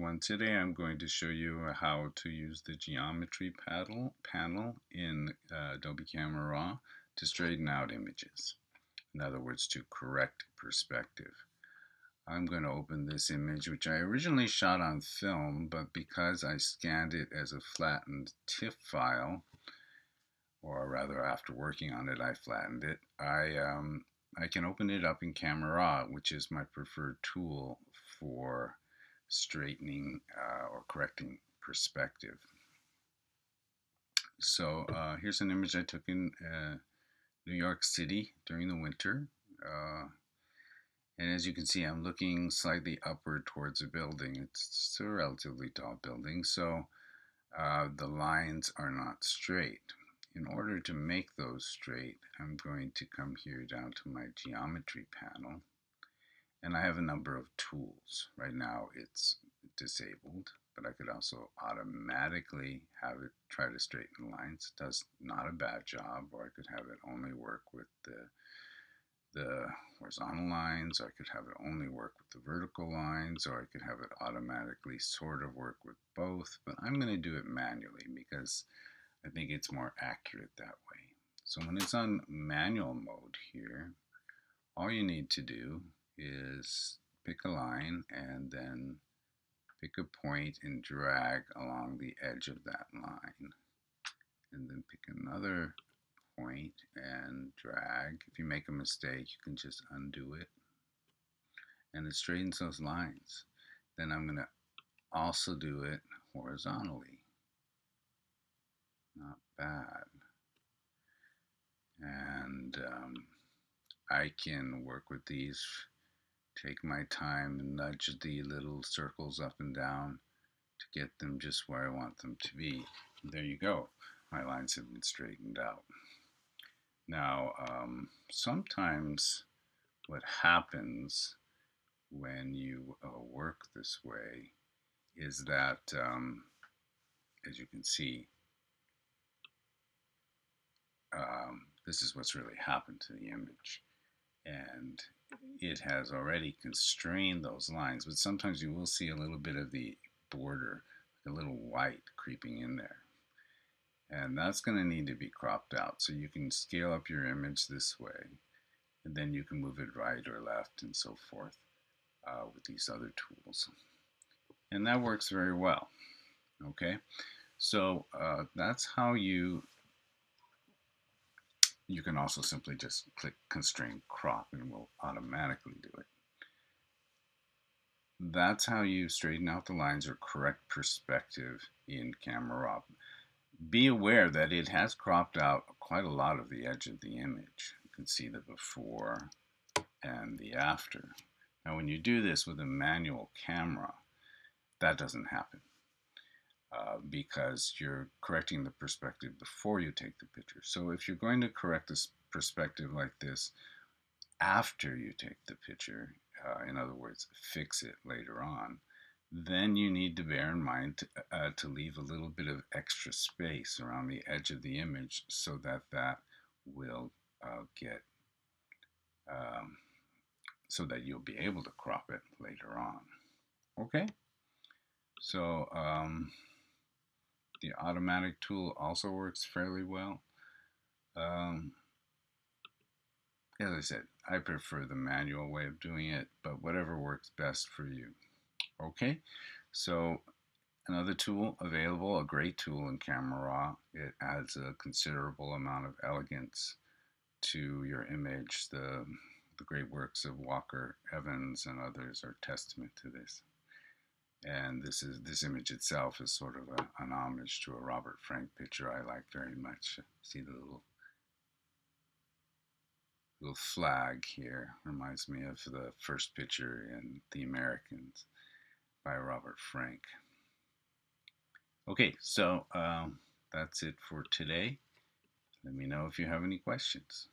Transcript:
everyone. Today I'm going to show you how to use the geometry panel in Adobe Camera RAW to straighten out images. In other words, to correct perspective. I'm going to open this image, which I originally shot on film, but because I scanned it as a flattened TIFF file, or rather after working on it I flattened it, I can open it up in Camera RAW, which is my preferred tool for straightening or correcting perspective. So here's an image I took in New York City during the winter. And as you can see, I'm looking slightly upward towards a building. It's a relatively tall building, so the lines are not straight. In order to make those straight, I'm going to come here down to my geometry panel. And I have a number of tools. Right now it's disabled, but I could also automatically have it try to straighten lines. It does not a bad job, or I could have it only work with the horizontal lines, or I could have it only work with the vertical lines, or I could have it automatically sort of work with both, but I'm going to do it manually because I think it's more accurate that way. So when it's on manual mode here, all you need to do is pick a line and then pick a point and drag along the edge of that line, and then pick another point and drag. If you make a mistake, you can just undo it and it straightens those lines. Then I'm going to also do it horizontally. Not bad. And I can work with these, take my time and nudge the little circles up and down to get them just where I want them to be. And there you go. My lines have been straightened out. Now, sometimes what happens when you work this way is that, as you can see, this is what's really happened to the image. And it has already constrained those lines, but sometimes you will see a little bit of the border, a little white creeping in there. And that's going to need to be cropped out. So you can scale up your image this way, and then you can move it right or left and so forth with these other tools. And that works very well. Okay, so that's how you can also simply just click constrain crop and it will automatically do it. That's how you straighten out the lines or correct perspective in Camera RAW. Be aware that it has cropped out quite a lot of the edge of the image. You can see the before and the after. Now when you do this with a manual camera, that doesn't happen because you're correcting the perspective before you take the picture. So if you're going to correct this perspective like this after you take the picture, in other words, fix it later on, then you need to bear in mind to leave a little bit of extra space around the edge of the image so that that will so that you'll be able to crop it later on. Okay, so the automatic tool also works fairly well. As I said, I prefer the manual way of doing it, but whatever works best for you. Okay, so another tool available, a great tool in Camera RAW. It adds a considerable amount of elegance to your image. The great works of Walker Evans and others are testament to this. And this image itself is sort of an homage to a Robert Frank picture I like very much. See the little flag here, reminds me of the first picture in The Americans by Robert Frank. Okay, so that's it for today. Let me know if you have any questions.